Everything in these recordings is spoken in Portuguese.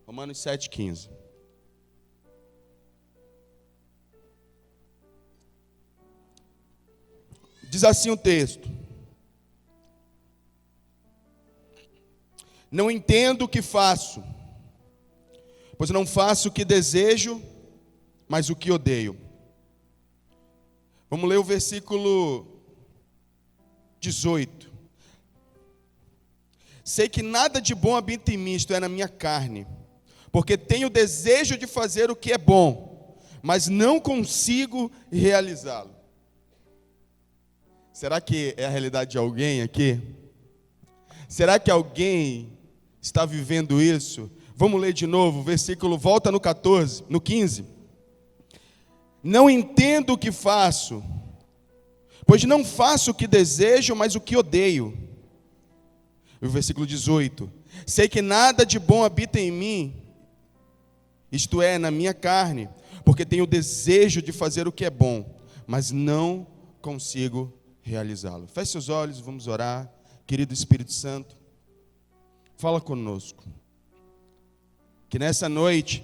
Romanos 7,15. Diz assim o texto: não entendo o que faço, pois não faço o que desejo, mas o que odeio. Vamos ler o versículo 18. Sei que nada de bom habita em mim, isto é, na minha carne, porque tenho desejo de fazer o que é bom, mas não consigo realizá-lo. Será que é a realidade de alguém aqui? Será que alguém está vivendo isso? Vamos ler de novo, o versículo, volta no 14, no 15. Não entendo o que faço, pois não faço o que desejo, mas o que odeio. O versículo 18. Sei que nada de bom habita em mim, isto é, na minha carne, porque tenho desejo de fazer o que é bom, mas não consigo realizá-lo. Feche seus olhos, vamos orar. Querido Espírito Santo, fala conosco. Que nessa noite,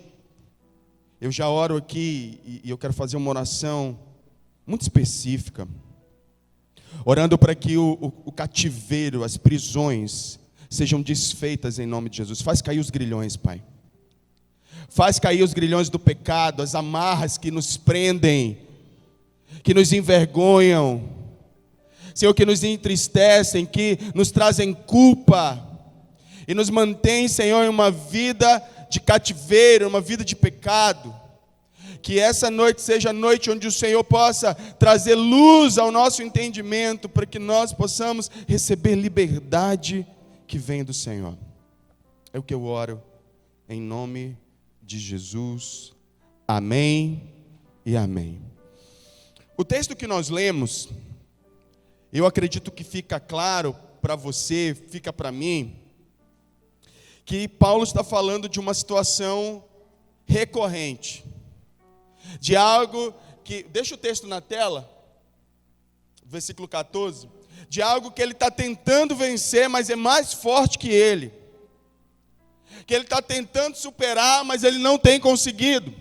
eu já oro aqui e eu quero fazer uma oração muito específica, orando para que o cativeiro, as prisões, sejam desfeitas em nome de Jesus. Faz cair os grilhões, Pai. Faz cair os grilhões do pecado, as amarras que nos prendem, que nos envergonham, Senhor, que nos entristecem, que nos trazem culpa e nos mantém, Senhor, em uma vida de cativeiro, uma vida de pecado. Que essa noite seja a noite onde o Senhor possa trazer luz ao nosso entendimento, para que nós possamos receber liberdade que vem do Senhor. É o que eu oro, em nome de Jesus. Amém e amém. O texto que nós lemos, eu acredito que fica claro para você, fica para mim, que Paulo está falando de uma situação recorrente, de algo que, deixa o texto na tela, versículo 14, de algo que ele está tentando vencer, mas é mais forte que ele, que ele está tentando superar, mas ele não tem conseguido.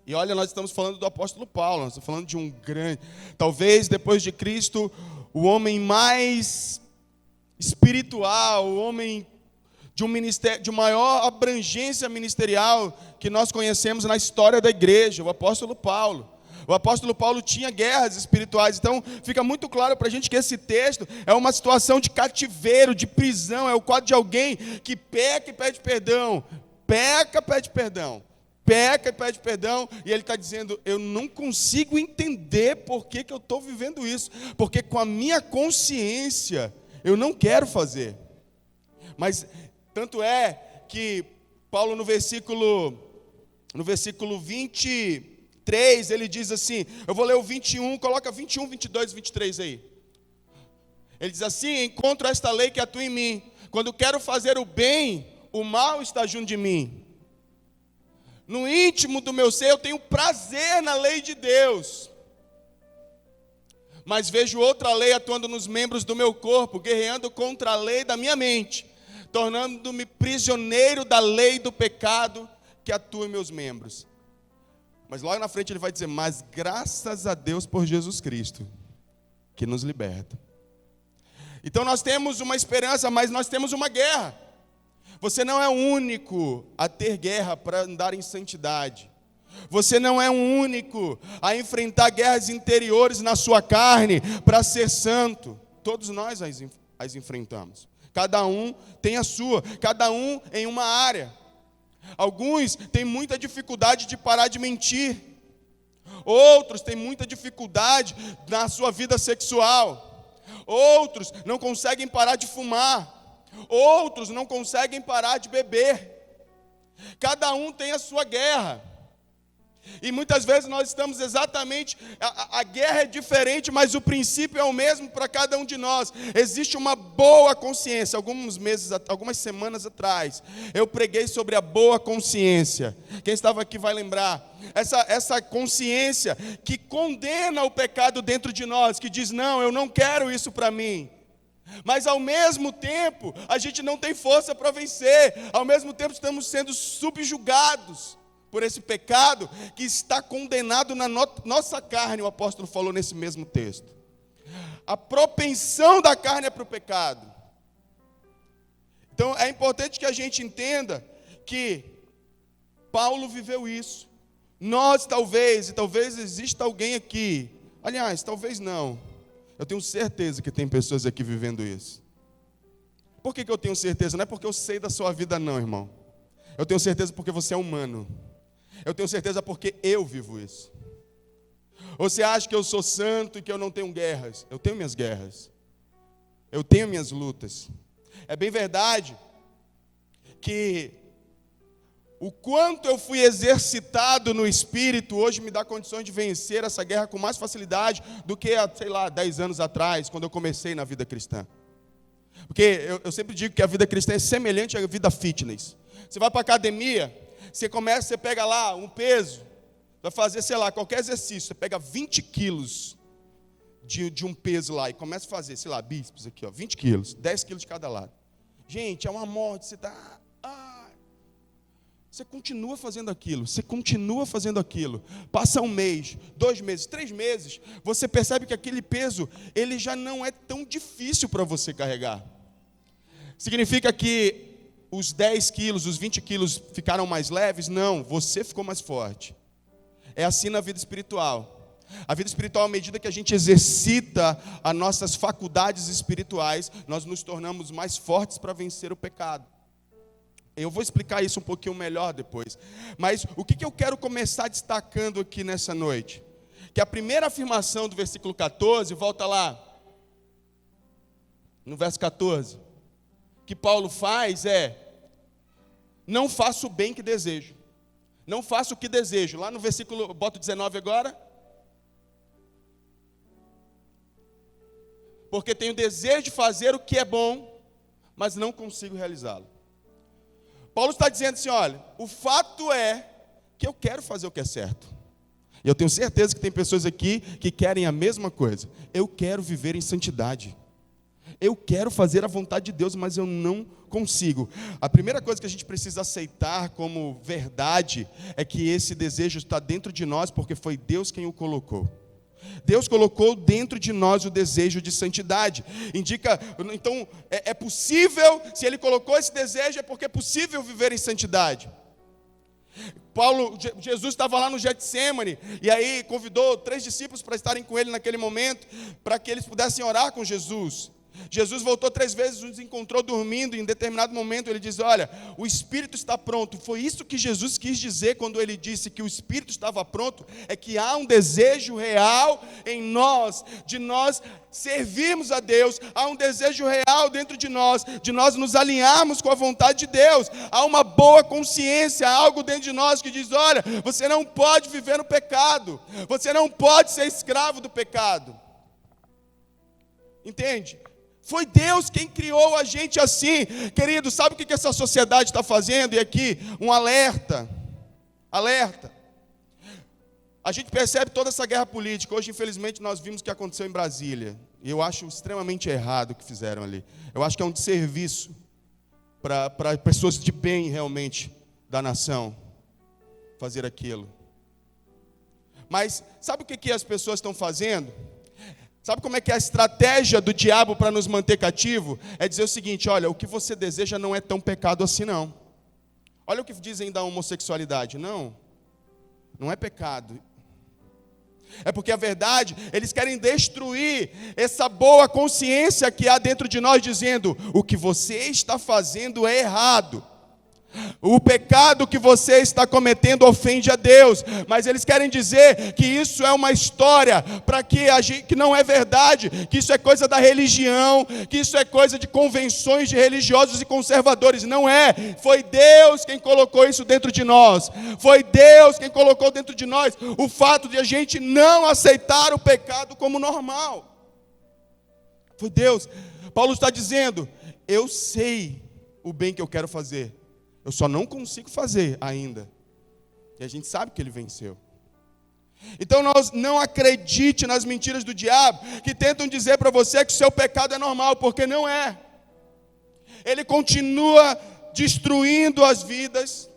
E olha, nós estamos falando do apóstolo Paulo, nós estamos falando de um grande, talvez depois de Cristo, o homem mais espiritual, o homem de um ministério, de maior abrangência ministerial que nós conhecemos na história da igreja, o apóstolo Paulo. O apóstolo Paulo tinha guerras espirituais, então fica muito claro para a gente que esse texto é uma situação de cativeiro, de prisão, é o quadro de alguém que peca e pede perdão, peca, pede perdão, peca e pede perdão, e ele está dizendo, eu não consigo entender por que eu estou vivendo isso, porque com a minha consciência eu não quero fazer. Mas tanto é que Paulo no versículo 23, ele diz assim, eu vou ler o 21, coloca 21, 22 e 23 aí. Ele diz assim, encontro esta lei que atua em mim, quando quero fazer o bem, o mal está junto de mim. No íntimo do meu ser eu tenho prazer na lei de Deus, mas vejo outra lei atuando nos membros do meu corpo, guerreando contra a lei da minha mente, tornando-me prisioneiro da lei do pecado que atua em meus membros. Mas logo na frente ele vai dizer, mas graças a Deus por Jesus Cristo, que nos liberta. Então nós temos uma esperança, mas nós temos uma guerra. Você não é o único a ter guerra para andar em santidade. Você não é o único a enfrentar guerras interiores na sua carne para ser santo. Todos nós as enfrentamos. Cada um tem a sua, cada um em uma área. Alguns têm muita dificuldade de parar de mentir. Outros têm muita dificuldade na sua vida sexual. Outros não conseguem parar de fumar. Outros não conseguem parar de beber. Cada um tem a sua guerra. E muitas vezes nós estamos exatamente, a guerra é diferente, mas o princípio é o mesmo para cada um de nós. Existe uma boa consciência. Algumas semanas atrás, eu preguei sobre a boa consciência. Quem estava aqui vai lembrar. Essa consciência que condena o pecado dentro de nós, que diz, não, eu não quero isso para mim. Mas ao mesmo tempo, a gente não tem força para vencer. Ao mesmo tempo, estamos sendo subjugados por esse pecado que está condenado na nossa carne, o apóstolo falou nesse mesmo texto. A propensão da carne é para o pecado. Então é importante que a gente entenda que Paulo viveu isso. Nós talvez exista alguém aqui, aliás, talvez não, eu tenho certeza que tem pessoas aqui vivendo isso. Por que eu tenho certeza? Não é porque eu sei da sua vida não, irmão. Eu tenho certeza porque você é humano. Eu tenho certeza porque eu vivo isso. Ou você acha que eu sou santo e que eu não tenho guerras? Eu tenho minhas guerras. Eu tenho minhas lutas. É bem verdade que o quanto eu fui exercitado no Espírito hoje me dá condições de vencer essa guerra com mais facilidade do que há, 10 anos atrás, quando eu comecei na vida cristã. Porque eu sempre digo que a vida cristã é semelhante à vida fitness. Você vai para a academia, você pega lá um peso, vai fazer, qualquer exercício, você pega 20 quilos de um peso lá e começa a fazer, bíceps aqui, 20 quilos, 10 quilos de cada lado. Gente, é uma morte, você continua fazendo aquilo, passa um mês, 2 meses, 3 meses, você percebe que aquele peso, ele já não é tão difícil para você carregar. Significa que os 10 quilos, os 20 quilos ficaram mais leves? Não, você ficou mais forte. É assim na vida espiritual. A vida espiritual, à medida que a gente exercita as nossas faculdades espirituais, nós nos tornamos mais fortes para vencer o pecado. Eu vou explicar isso um pouquinho melhor depois. Mas o que eu quero começar destacando aqui nessa noite? Que a primeira afirmação do versículo 14, volta lá, no verso 14, que Paulo faz é: não faço o bem que desejo. Não faço o que desejo. Lá no versículo, bota 19 agora. Porque tenho desejo de fazer o que é bom, mas não consigo realizá-lo. Paulo está dizendo assim, olha, o fato é que eu quero fazer o que é certo. E eu tenho certeza que tem pessoas aqui que querem a mesma coisa. Eu quero viver em santidade. Eu quero fazer a vontade de Deus, mas eu não consigo. A primeira coisa que a gente precisa aceitar como verdade é que esse desejo está dentro de nós, porque foi Deus quem o colocou. Deus colocou dentro de nós o desejo de santidade. Então, é possível, se Ele colocou esse desejo, é porque é possível viver em santidade. Jesus estava lá no Getsêmani, e aí convidou 3 discípulos para estarem com ele naquele momento, para que eles pudessem orar com Jesus. Jesus voltou 3 vezes, nos encontrou dormindo, e em determinado momento ele diz, olha, o Espírito está pronto. Foi isso que Jesus quis dizer quando ele disse que o Espírito estava pronto, é que há um desejo real em nós, de nós servirmos a Deus, há um desejo real dentro de nós nos alinharmos com a vontade de Deus, há uma boa consciência, há algo dentro de nós que diz, olha, você não pode viver no pecado, você não pode ser escravo do pecado, entende? Foi Deus quem criou a gente assim. Querido, sabe o que essa sociedade está fazendo? E aqui, um alerta. A gente percebe toda essa guerra política. Hoje, infelizmente, nós vimos o que aconteceu em Brasília. E eu acho extremamente errado o que fizeram ali. Eu acho que é um desserviço para pessoas de bem, realmente, da nação, fazer aquilo. Mas, sabe o que as pessoas estão fazendo? Sabe como é que é a estratégia do diabo para nos manter cativo? É dizer o seguinte, olha, o que você deseja não é tão pecado assim não. Olha o que dizem da homossexualidade. Não é pecado. É porque a verdade, eles querem destruir essa boa consciência que há dentro de nós, dizendo, o que você está fazendo é errado. O pecado que você está cometendo ofende a Deus, mas eles querem dizer que isso é uma história para que não é verdade, que isso é coisa da religião, que isso é coisa de convenções de religiosos e conservadores. Não é, foi Deus quem colocou isso dentro de nós, foi Deus quem colocou dentro de nós o fato de a gente não aceitar o pecado como normal. Foi Deus. Paulo está dizendo, eu sei o bem que eu quero fazer, eu só não consigo fazer ainda. E a gente sabe que ele venceu. Então não acredite nas mentiras do diabo, que tentam dizer para você que o seu pecado é normal, porque não é. Ele continua destruindo as vidas,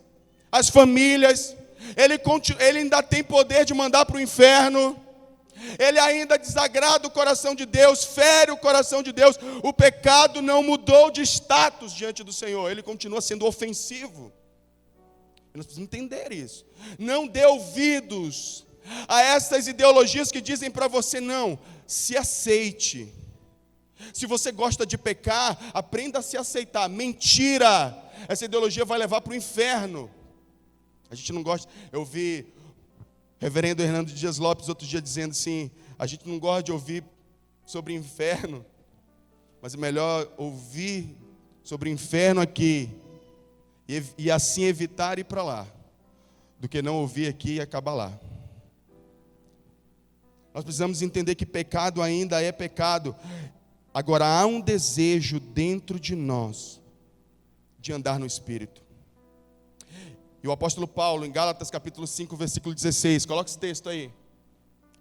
as famílias, ele ainda tem poder de mandar para o inferno, ele ainda desagrada o coração de Deus, fere o coração de Deus. O pecado não mudou de status diante do Senhor, ele continua sendo ofensivo. Nós precisamos entender isso. Não dê ouvidos a essas ideologias que dizem para você: não, se aceite. Se você gosta de pecar, aprenda a se aceitar. Mentira! Essa ideologia vai levar para o inferno. A gente não gosta. Eu vi o reverendo Hernando Dias Lopes outro dia dizendo assim: a gente não gosta de ouvir sobre inferno, mas é melhor ouvir sobre o inferno aqui e assim evitar ir para lá, do que não ouvir aqui e acabar lá. Nós precisamos entender que pecado ainda é pecado. Agora, há um desejo dentro de nós de andar no Espírito. E o apóstolo Paulo, em Gálatas capítulo 5, versículo 16, coloca esse texto aí.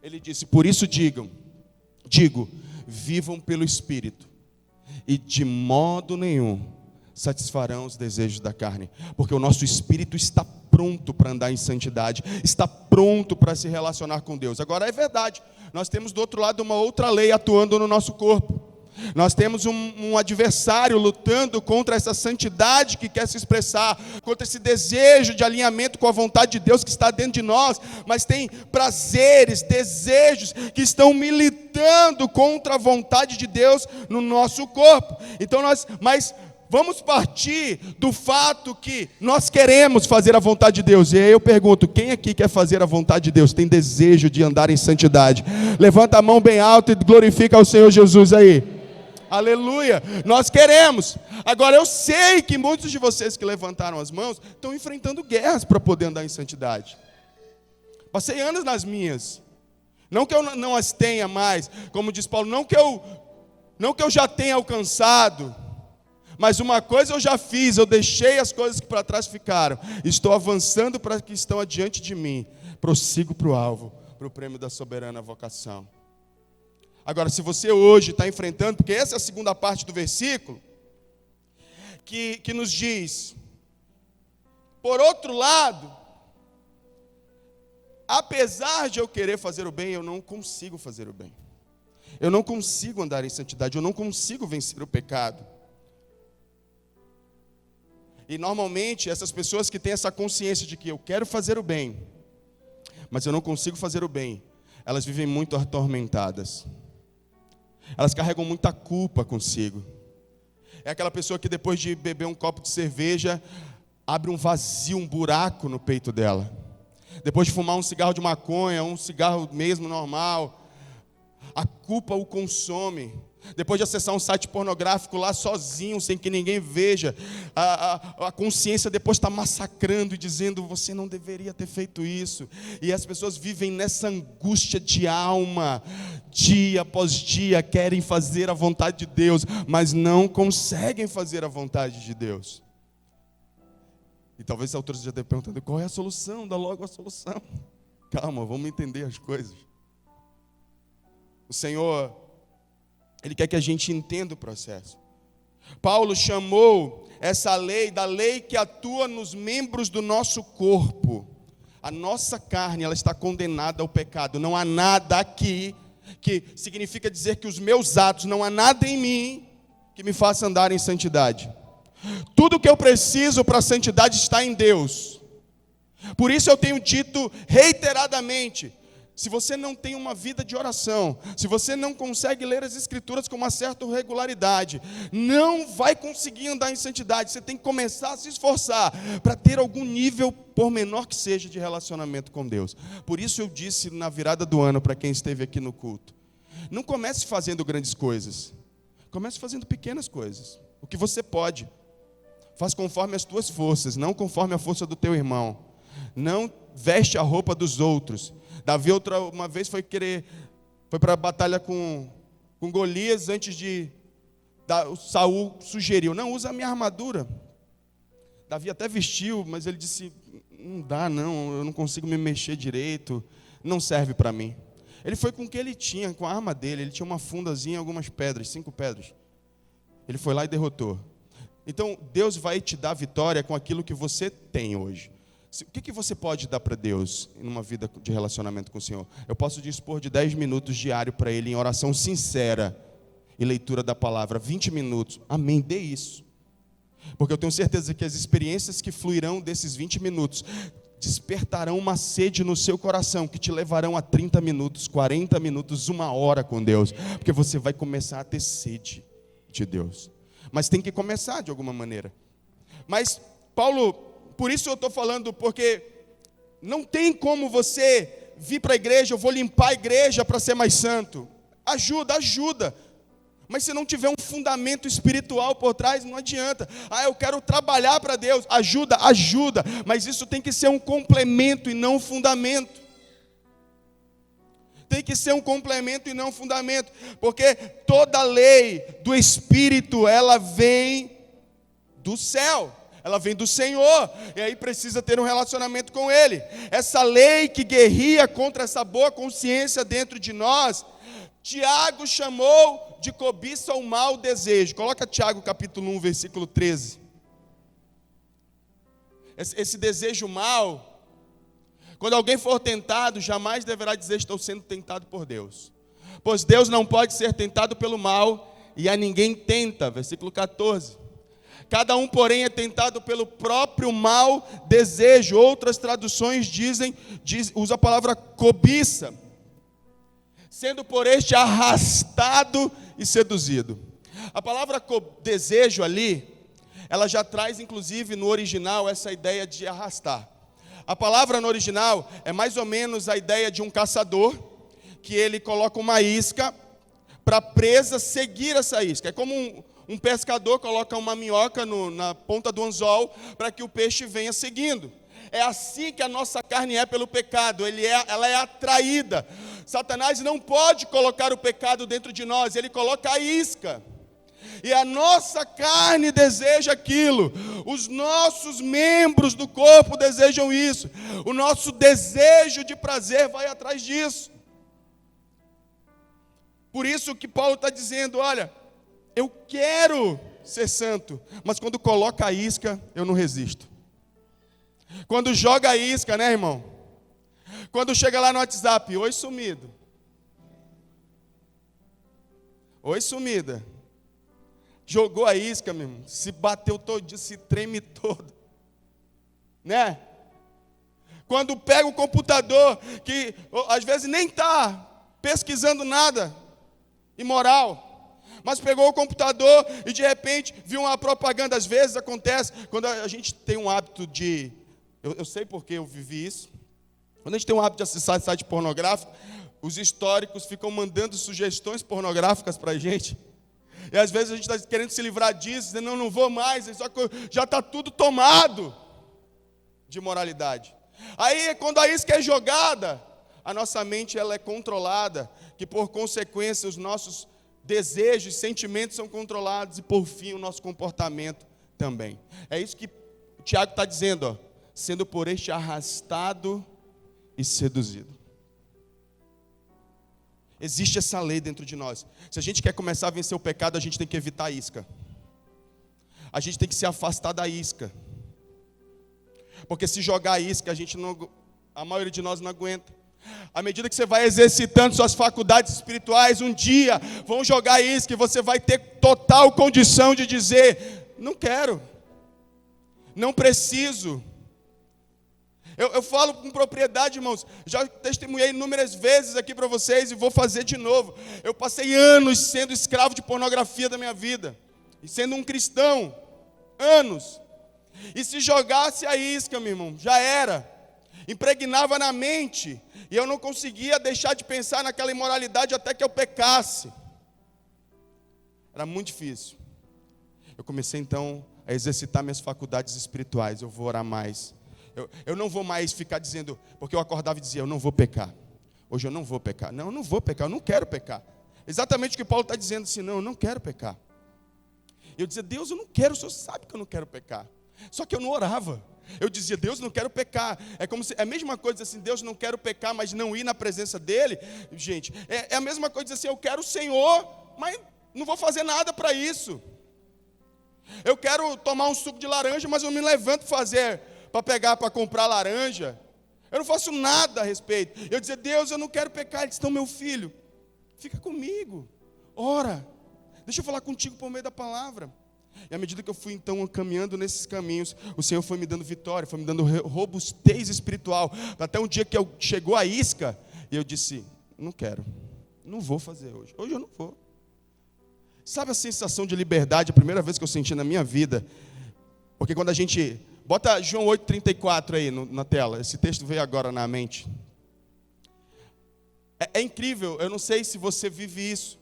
Ele disse: por isso digo, vivam pelo Espírito, e de modo nenhum satisfarão os desejos da carne, porque o nosso espírito está pronto para andar em santidade, está pronto para se relacionar com Deus. Agora é verdade, nós temos do outro lado uma outra lei atuando no nosso corpo. Nós temos um adversário lutando contra essa santidade que quer se expressar, contra esse desejo de alinhamento com a vontade de Deus que está dentro de nós, mas tem prazeres, desejos que estão militando contra a vontade de Deus no nosso corpo. Então mas vamos partir do fato que nós queremos fazer a vontade de Deus. E aí eu pergunto: quem aqui quer fazer a vontade de Deus? Tem desejo de andar em santidade? Levanta a mão bem alto e glorifica ao Senhor Jesus aí. Aleluia, nós queremos. Agora eu sei que muitos de vocês que levantaram as mãos estão enfrentando guerras para poder andar em santidade. Passei anos nas minhas. Não que eu não as tenha mais, como diz Paulo, não que eu já tenha alcançado, mas uma coisa eu já fiz, eu deixei as coisas que para trás ficaram, estou avançando para as que estão adiante de mim, prossigo para o alvo, para o prêmio da soberana vocação. Agora, se você hoje está enfrentando, porque essa é a segunda parte do versículo, que nos diz: por outro lado, apesar de eu querer fazer o bem, eu não consigo fazer o bem. Eu não consigo andar em santidade, eu não consigo vencer o pecado. E normalmente, essas pessoas que têm essa consciência de que eu quero fazer o bem, mas eu não consigo fazer o bem, elas vivem muito atormentadas. Elas carregam muita culpa consigo. É aquela pessoa que depois de beber um copo de cerveja, abre um vazio, um buraco no peito dela. Depois de fumar um cigarro de maconha, um cigarro mesmo normal, a culpa o consome. Depois de acessar um site pornográfico lá sozinho, sem que ninguém veja, a consciência depois está massacrando e dizendo: você não deveria ter feito isso. E as pessoas vivem nessa angústia de alma, dia após dia, querem fazer a vontade de Deus, mas não conseguem fazer a vontade de Deus. E talvez esse autor esteja perguntando: qual é a solução? Dá logo a solução. Calma, vamos entender as coisas. O Senhor, Ele quer que a gente entenda o processo. Paulo chamou essa lei da lei que atua nos membros do nosso corpo. A nossa carne, ela está condenada ao pecado. Não há nada aqui que significa dizer que os meus atos, não há nada em mim que me faça andar em santidade. Tudo que eu preciso para a santidade está em Deus. Por isso eu tenho dito reiteradamente: se você não tem uma vida de oração, se você não consegue ler as Escrituras com uma certa regularidade, não vai conseguir andar em santidade. Você tem que começar a se esforçar para ter algum nível, por menor que seja, de relacionamento com Deus. Por isso eu disse na virada do ano para quem esteve aqui no culto: não comece fazendo grandes coisas, comece fazendo pequenas coisas. O que você pode, faz conforme as tuas forças, não conforme a força do teu irmão. Não veste a roupa dos outros. Davi uma vez foi para a batalha com Golias, antes de Saul sugeriu: não, usa a minha armadura. Davi até vestiu, mas ele disse: não dá não, eu não consigo me mexer direito, não serve para mim. Ele foi com o que ele tinha, com a arma dele. Ele tinha uma fundazinha e algumas pedras, 5 pedras. Ele foi lá e derrotou. Então, Deus vai te dar vitória com aquilo que você tem hoje. O que você pode dar para Deus numa vida de relacionamento com o Senhor? Eu posso dispor de 10 minutos diário para Ele em oração sincera e leitura da palavra. 20 minutos. Amém, dê isso. Porque eu tenho certeza que as experiências que fluirão desses 20 minutos despertarão uma sede no seu coração que te levarão a 30 minutos, 40 minutos, 1 hora com Deus. Porque você vai começar a ter sede de Deus. Mas tem que começar de alguma maneira. Mas Paulo, por isso eu estou falando, porque não tem como você vir para a igreja, eu vou limpar a igreja para ser mais santo. Ajuda. Mas se não tiver um fundamento espiritual por trás, não adianta. Eu quero trabalhar para Deus. Ajuda. Mas isso tem que ser um complemento e não um fundamento. Tem que ser um complemento e não um fundamento. Porque toda lei do Espírito, ela vem do céu. Ela vem do Senhor. E aí precisa ter um relacionamento com Ele. Essa lei que guerria contra essa boa consciência dentro de nós, Tiago chamou de cobiça ou mau desejo. Coloca Tiago capítulo 1, versículo 13. Esse desejo mau, quando alguém for tentado, jamais deverá dizer: estou sendo tentado por Deus. Pois Deus não pode ser tentado pelo mal, e a ninguém tenta. Versículo 14. Cada um, porém, é tentado pelo próprio mau desejo. Outras traduções usa a palavra cobiça, sendo por este arrastado e seduzido. A palavra desejo ali, ela já traz inclusive no original essa ideia de arrastar. A palavra no original é mais ou menos a ideia de um caçador, que ele coloca uma isca para a presa seguir essa isca. É como um pescador coloca uma minhoca na ponta do anzol para que o peixe venha seguindo. É assim que a nossa carne é pelo pecado, ela é atraída. Satanás não pode colocar o pecado dentro de nós, ele coloca a isca. E a nossa carne deseja aquilo, os nossos membros do corpo desejam isso, o nosso desejo de prazer vai atrás disso. Por isso que Paulo está dizendo: olha, eu quero ser santo, mas quando coloca a isca, eu não resisto. Quando joga a isca, né, irmão? Quando chega lá no WhatsApp: oi, sumido. Oi, sumida. Jogou a isca, meu irmão. Se bateu todo, se treme todo. Né? Quando pega o computador, que às vezes nem está pesquisando nada imoral, mas pegou o computador e de repente viu uma propaganda. Às vezes acontece, quando a gente tem um hábito de... Eu sei porque eu vivi isso. Quando a gente tem um hábito de acessar site pornográfico, os históricos ficam mandando sugestões pornográficas para a gente. E às vezes a gente está querendo se livrar disso, dizendo: não vou mais, só que já está tudo tomado de moralidade. Aí quando a isca é jogada, a nossa mente ela é controlada, que por consequência os nossos desejos, sentimentos são controlados, e por fim o nosso comportamento também. É isso que o Tiago está dizendo, ó, sendo por este arrastado e seduzido. Existe essa lei dentro de nós. Se a gente quer começar a vencer o pecado, a gente tem que evitar a isca. A gente tem que se afastar da isca. Porque se jogar a isca, a maioria de nós não aguenta. À medida que você vai exercitando suas faculdades espirituais, um dia vão jogar a isca e você vai ter total condição de dizer: não quero, não preciso. Eu falo com propriedade, irmãos, já testemunhei inúmeras vezes aqui para vocês e vou fazer de novo. Eu passei anos sendo escravo de pornografia da minha vida, e sendo um cristão, anos. E se jogasse a isca, meu irmão, já era. Impregnava na mente, e eu não conseguia deixar de pensar naquela imoralidade até que eu pecasse. Era muito difícil. Eu comecei então a exercitar minhas faculdades espirituais. Eu vou orar mais. Eu não vou mais ficar dizendo, porque eu acordava e dizia: eu não vou pecar. Hoje eu não vou pecar. Não, eu não vou pecar, eu não quero pecar. Exatamente o que Paulo está dizendo assim: não, eu não quero pecar. Eu dizia: Deus, eu não quero, o Senhor sabe que eu não quero pecar. Só que eu não orava. Eu dizia, Deus, não quero pecar. É como se, é a mesma coisa assim, Deus, não quero pecar, mas não ir na presença dele. Gente, é a mesma coisa assim, eu quero o Senhor, mas não vou fazer nada para isso. Eu quero tomar um suco de laranja, mas eu me levanto para comprar laranja. Eu não faço nada a respeito. Eu dizia, Deus, eu não quero pecar. Ele disse, então, meu filho, fica comigo, ora, deixa eu falar contigo por meio da palavra. E à medida que eu fui então caminhando nesses caminhos, o Senhor foi me dando vitória, foi me dando robustez espiritual, até um dia que chegou a isca, e eu disse, não quero, não vou fazer hoje eu não vou. Sabe a sensação de liberdade, a primeira vez que eu senti na minha vida? Porque quando a gente, bota João 8,34 aí na tela, esse texto veio agora na mente. É incrível, eu não sei se você vive isso,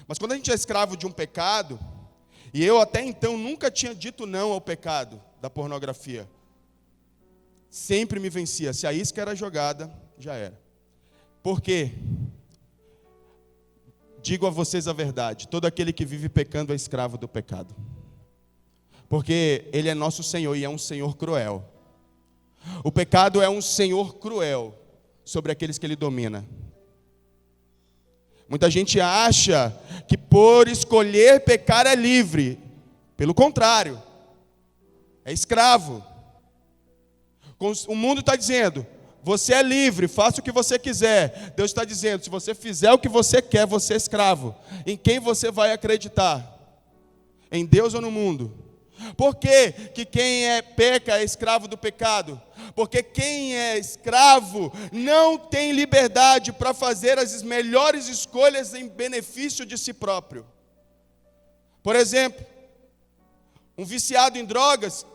mas quando a gente é escravo de um pecado, e eu até então nunca tinha dito não ao pecado da pornografia, sempre me vencia, se a isca era jogada, já era. Por quê? Digo a vocês a verdade, todo aquele que vive pecando é escravo do pecado, porque Ele é nosso Senhor e é um Senhor cruel. O pecado é um Senhor cruel sobre aqueles que Ele domina. Muita gente acha que por escolher pecar é livre. Pelo contrário, é escravo. O mundo está dizendo, você é livre, faça o que você quiser. Deus está dizendo, se você fizer o que você quer, você é escravo. Em quem você vai acreditar? Em Deus ou no mundo? Por que quem peca é escravo do pecado? Porque quem é escravo não tem liberdade para fazer as melhores escolhas em benefício de si próprio. Por exemplo, um viciado em drogas,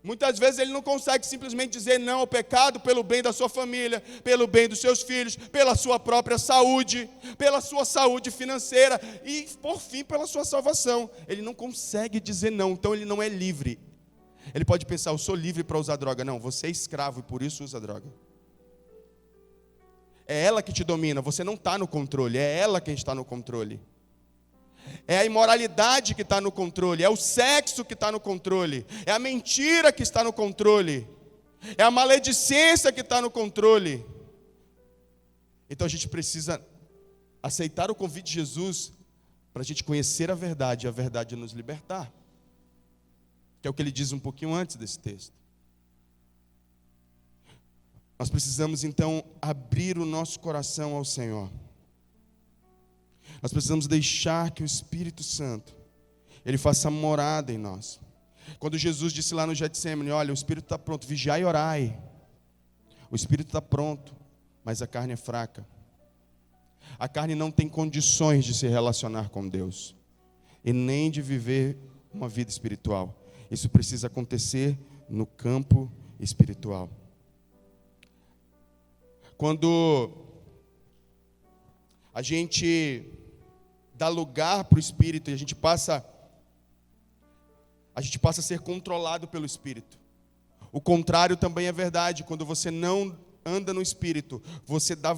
muitas vezes ele não consegue simplesmente dizer não ao pecado pelo bem da sua família, pelo bem dos seus filhos, pela sua própria saúde, pela sua saúde financeira e, por fim, pela sua salvação. Ele não consegue dizer não, então ele não é livre. Ele pode pensar, eu sou livre para usar droga. Não, você é escravo e por isso usa droga. É ela que te domina, você não está no controle, é ela quem está no controle. É a imoralidade que está no controle, é o sexo que está no controle, é a mentira que está no controle, é a maledicência que está no controle. Então a gente precisa aceitar o convite de Jesus para a gente conhecer a verdade e a verdade nos libertar. Que é o que ele diz um pouquinho antes desse texto. Nós precisamos então abrir o nosso coração ao Senhor. Nós precisamos deixar que o Espírito Santo, Ele faça morada em nós. Quando Jesus disse lá no Getsêmani, olha, o Espírito está pronto, vigiai e orai. O Espírito está pronto, mas a carne é fraca. A carne não tem condições de se relacionar com Deus, e nem de viver uma vida espiritual. Isso precisa acontecer no campo espiritual. Quando a gente dá lugar para o Espírito e a gente passa a ser controlado pelo Espírito. O contrário também é verdade. Quando você não anda no Espírito, você dá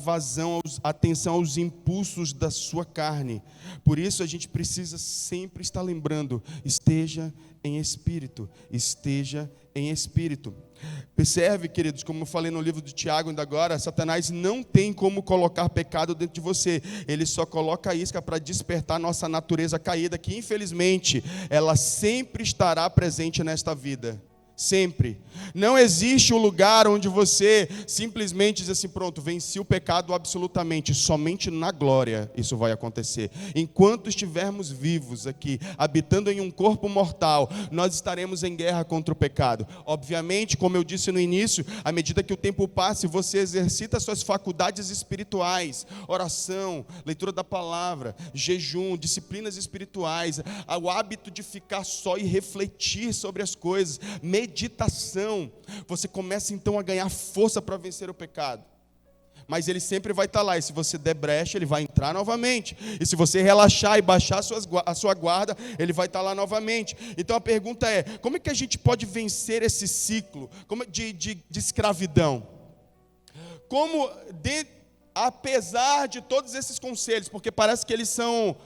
atenção aos impulsos da sua carne. Por isso a gente precisa sempre estar lembrando, esteja em Espírito, esteja em Espírito. Percebe, queridos, como eu falei no livro de Tiago ainda agora, Satanás não tem como colocar pecado dentro de você. Ele só coloca a isca para despertar nossa natureza caída, que infelizmente ela sempre estará presente nesta vida. Sempre. Não existe um lugar onde você simplesmente diz assim, pronto, venci o pecado absolutamente. Somente na glória isso vai acontecer. Enquanto estivermos vivos aqui, habitando em um corpo mortal, nós estaremos em guerra contra o pecado. Obviamente, como eu disse no início, à medida que o tempo passa e você exercita suas faculdades espirituais, oração, leitura da palavra, jejum, disciplinas espirituais, o hábito de ficar só e refletir sobre as coisas, meditação, você começa então a ganhar força para vencer o pecado. Mas ele sempre vai estar lá, e se você der brecha, ele vai entrar novamente. E se você relaxar e baixar a sua guarda, ele vai estar lá novamente. Então a pergunta é, como é que a gente pode vencer esse ciclo de escravidão? Apesar de todos esses conselhos, porque parece que eles são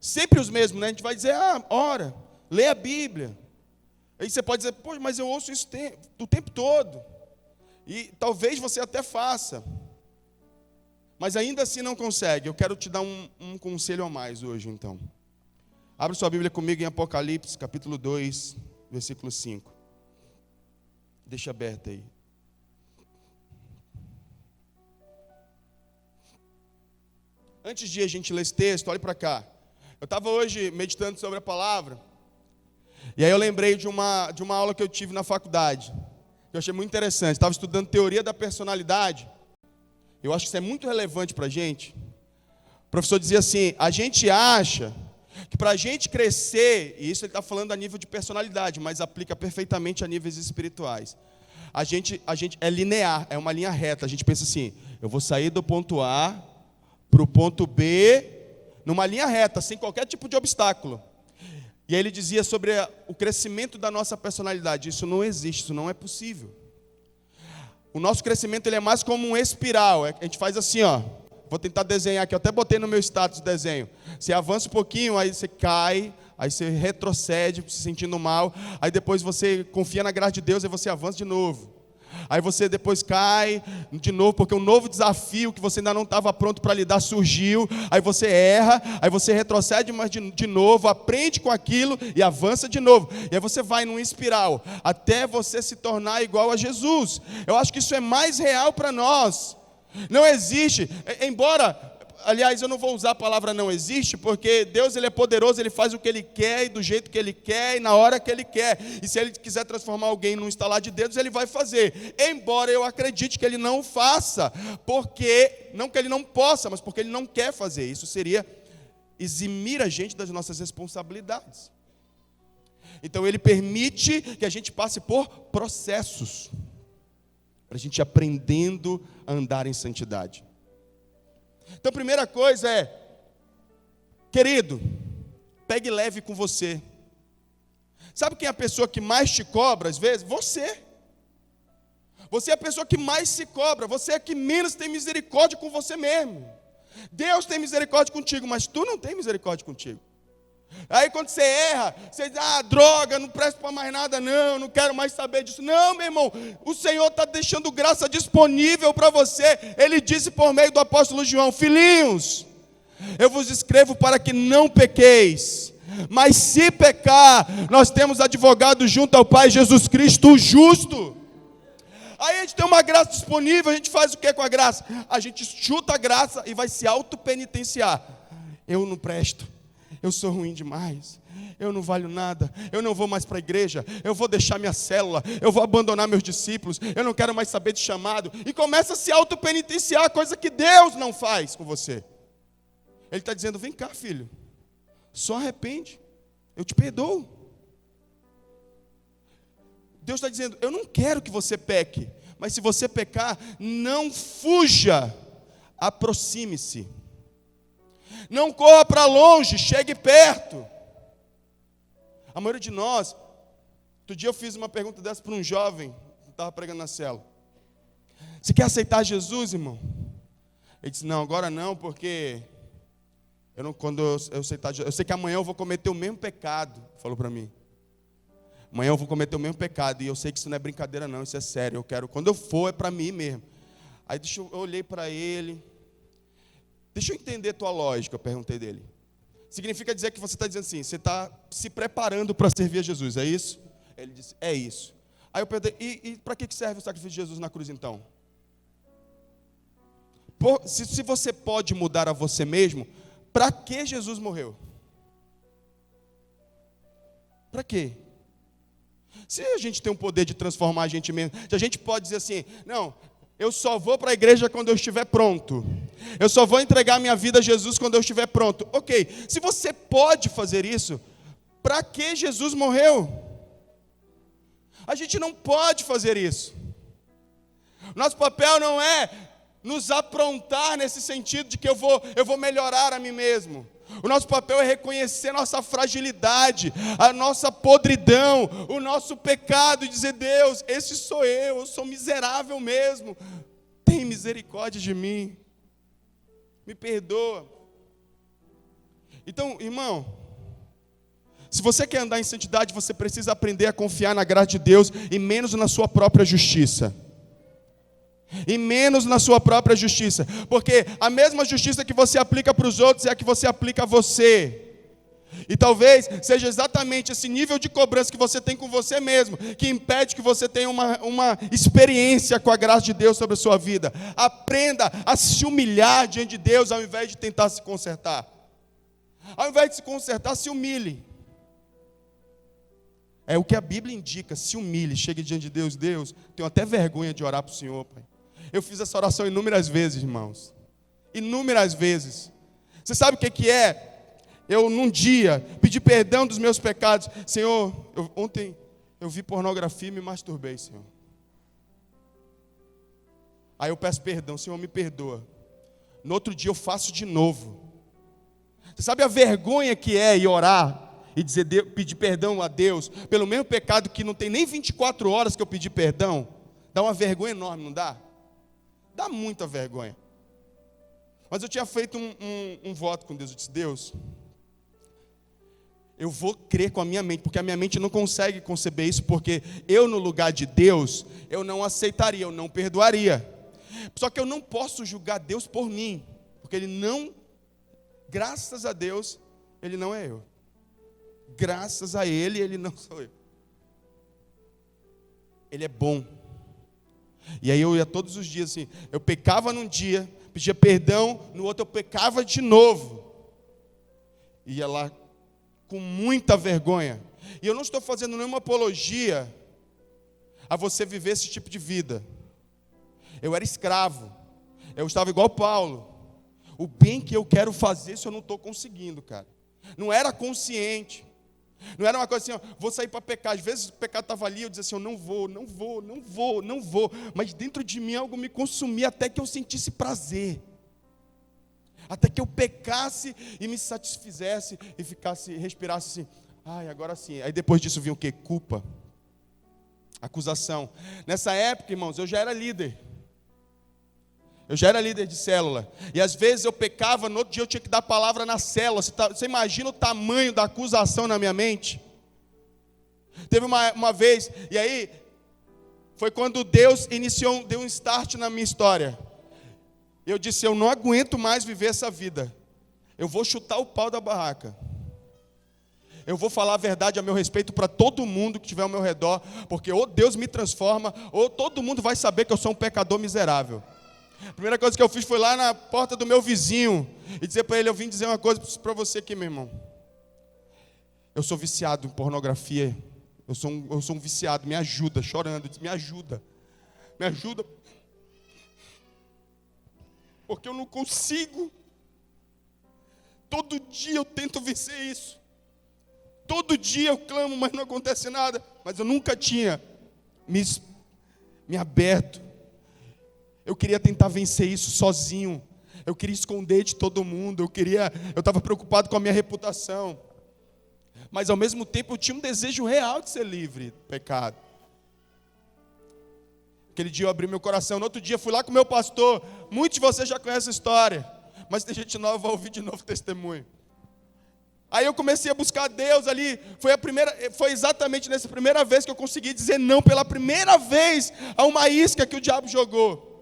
sempre os mesmos, né? A gente vai dizer, ora, lê a Bíblia, Aí você pode dizer, pô, mas eu ouço isso o tempo todo. E talvez você até faça. Mas ainda assim não consegue. Eu quero te dar um conselho a mais hoje, então. Abra sua Bíblia comigo em Apocalipse, capítulo 2, versículo 5. Deixa aberto aí. Antes de a gente ler esse texto, olhe para cá. Eu estava hoje meditando sobre a palavra. E aí eu lembrei de uma aula que eu tive na faculdade. Que eu achei muito interessante. Estava estudando teoria da personalidade. Eu acho que isso é muito relevante para a gente. O professor dizia assim, a gente acha que para a gente crescer, e isso ele está falando a nível de personalidade, mas aplica perfeitamente a níveis espirituais. A gente é linear, é uma linha reta. A gente pensa assim, eu vou sair do ponto A para o ponto B, numa linha reta, sem qualquer tipo de obstáculo. E aí ele dizia sobre o crescimento da nossa personalidade. Isso não existe, isso não é possível. O nosso crescimento ele é mais como um espiral. A gente faz assim, ó. Vou tentar desenhar aqui, eu até botei no meu status o desenho. Você avança um pouquinho, aí você cai, aí você retrocede, se sentindo mal. Aí depois você confia na graça de Deus, aí você avança de novo. Aí você depois cai de novo, porque um novo desafio que você ainda não estava pronto para lidar surgiu. Aí você erra, aí você retrocede mais de novo, aprende com aquilo e avança de novo. E aí você vai num espiral, até você se tornar igual a Jesus. Eu acho que isso é mais real para nós. Não existe, embora... Aliás, eu não vou usar a palavra não existe, porque Deus ele é poderoso, Ele faz o que Ele quer, e do jeito que Ele quer, e na hora que Ele quer. E se Ele quiser transformar alguém num estalar de dedos, Ele vai fazer. Embora eu acredite que Ele não faça, porque, não que Ele não possa, mas porque Ele não quer fazer. Isso seria eximir a gente das nossas responsabilidades. Então Ele permite que a gente passe por processos, para a gente ir aprendendo a andar em santidade. Então a primeira coisa é, querido, pegue leve com você. Sabe quem é a pessoa que mais te cobra às vezes? Você. Você é a pessoa que mais se cobra, você é a que menos tem misericórdia com você mesmo. Deus tem misericórdia contigo, mas tu não tem misericórdia contigo. Aí quando você erra, você diz, droga, não presto para mais nada não quero mais saber disso. Não, meu irmão, o Senhor está deixando graça disponível para você. Ele disse por meio do apóstolo João, filhinhos, eu vos escrevo para que não pequeis. Mas se pecar, nós temos advogado junto ao Pai, Jesus Cristo, o justo. Aí a gente tem uma graça disponível, a gente faz o que com a graça? A gente chuta a graça e vai se autopenitenciar. Eu não presto. Eu sou ruim demais, eu não valho nada, eu não vou mais para a igreja, eu vou deixar minha célula, eu vou abandonar meus discípulos, eu não quero mais saber de chamado. E começa a se autopenitenciar, coisa que Deus não faz com você. Ele está dizendo, vem cá filho, só arrepende, eu te perdoo. Deus está dizendo, eu não quero que você peque, mas se você pecar, não fuja, aproxime-se. Não corra para longe, chegue perto. A maioria de nós, outro dia eu fiz uma pergunta dessa para um jovem que estava pregando na cela. Você quer aceitar Jesus, irmão? Ele disse, não, agora não, porque quando eu aceitar Jesus, eu sei que amanhã eu vou cometer o mesmo pecado, falou para mim. Amanhã eu vou cometer o mesmo pecado, e eu sei que isso não é brincadeira não, isso é sério, eu quero, quando eu for, é para mim mesmo. Aí eu olhei para ele. Deixa eu entender a tua lógica, eu perguntei dele. Significa dizer que você está dizendo assim, você está se preparando para servir a Jesus, é isso? Ele disse, é isso. Aí eu perguntei, e para que serve o sacrifício de Jesus na cruz então? Se você pode mudar a você mesmo, para que Jesus morreu? Para quê? Se a gente tem o poder de transformar a gente mesmo, se a gente pode dizer assim, não, eu só vou para a igreja quando eu estiver pronto. Eu só vou entregar minha vida a Jesus quando eu estiver pronto. Ok, se você pode fazer isso, para que Jesus morreu? A gente não pode fazer isso. Nosso papel não é nos aprontar nesse sentido de que eu vou melhorar a mim mesmo. O nosso papel é reconhecer nossa fragilidade, a nossa podridão, o nosso pecado e dizer, Deus, esse sou eu sou miserável mesmo, tem misericórdia de mim, me perdoa. Então, irmão, Se você quer andar em santidade, você precisa aprender a confiar na graça de Deus e menos na sua própria justiça. E menos na sua própria justiça. Porque a mesma justiça que você aplica para os outros é a que você aplica a você. E talvez seja exatamente esse nível de cobrança que você tem com você mesmo que impede que você tenha uma experiência com a graça de Deus sobre a sua vida. Aprenda a se humilhar diante de Deus ao invés de tentar se consertar. Ao invés de se consertar, se humilhe. É o que a Bíblia indica, se humilhe, chegue diante de Deus. Deus, tenho até vergonha de orar para o Senhor, Pai. Eu fiz essa oração inúmeras vezes, irmãos. Inúmeras vezes. Você sabe o que é? Eu, num dia, pedi perdão dos meus pecados. Senhor, ontem eu vi pornografia e me masturbei, Senhor. Aí eu peço perdão, Senhor, me perdoa. No outro dia eu faço de novo. Você sabe a vergonha que é ir orar e pedir perdão a Deus pelo mesmo pecado que não tem nem 24 horas que eu pedi perdão? Dá uma vergonha enorme, não dá? Dá muita vergonha. Mas eu tinha feito um voto com Deus. Eu disse, Deus, eu vou crer com a minha mente, porque a minha mente não consegue conceber isso, porque eu no lugar de Deus, eu não aceitaria, eu não perdoaria. Só que eu não posso julgar Deus por mim, porque Ele não, graças a Deus, Ele não é eu. Graças a Ele, Ele não sou eu. Ele é bom. E aí eu ia todos os dias assim, eu pecava num dia, pedia perdão, no outro eu pecava de novo. Ia lá com muita vergonha. E eu não estou fazendo nenhuma apologia a você viver esse tipo de vida. Eu era escravo. Eu estava igual Paulo. O bem que eu quero fazer, isso eu não estou conseguindo, cara. Não era consciente. Não era uma coisa assim, ó, vou sair para pecar. Às vezes o pecado estava ali, eu dizia assim, eu não vou. Mas dentro de mim algo me consumia até que eu sentisse prazer. Até que eu pecasse e me satisfizesse e respirasse assim, ai, agora sim. Aí depois disso vinha o quê? Culpa, acusação. Nessa época, irmãos, eu já era líder. Eu já era líder de célula. E às vezes eu pecava, no outro dia eu tinha que dar palavra na célula. Você imagina o tamanho da acusação na minha mente? Teve uma vez, e aí foi quando Deus deu um start na minha história. Eu disse, eu não aguento mais viver essa vida. Eu vou chutar o pau da barraca. Eu vou falar a verdade a meu respeito para todo mundo que estiver ao meu redor, porque ou Deus me transforma, ou todo mundo vai saber que eu sou um pecador miserável. A primeira coisa que eu fiz foi lá na porta do meu vizinho e dizer para ele, eu vim dizer uma coisa para você aqui, meu irmão. Eu sou viciado em pornografia. Eu sou um viciado, me ajuda, chorando. Eu disse, me ajuda. Porque eu não consigo. Todo dia eu tento vencer isso. Todo dia eu clamo, mas não acontece nada. Mas eu nunca tinha me aberto. Eu queria tentar vencer isso sozinho. Eu queria esconder de todo mundo. Eu estava preocupado com a minha reputação. Mas ao mesmo tempo eu tinha um desejo real de ser livre do pecado. Aquele dia eu abri meu coração. No outro dia fui lá com o meu pastor. Muitos de vocês já conhecem a história. Mas tem gente nova, vai ouvir de novo o testemunho. Aí eu comecei a buscar Deus ali. Foi exatamente nessa primeira vez que eu consegui dizer não pela primeira vez a uma isca que o diabo jogou.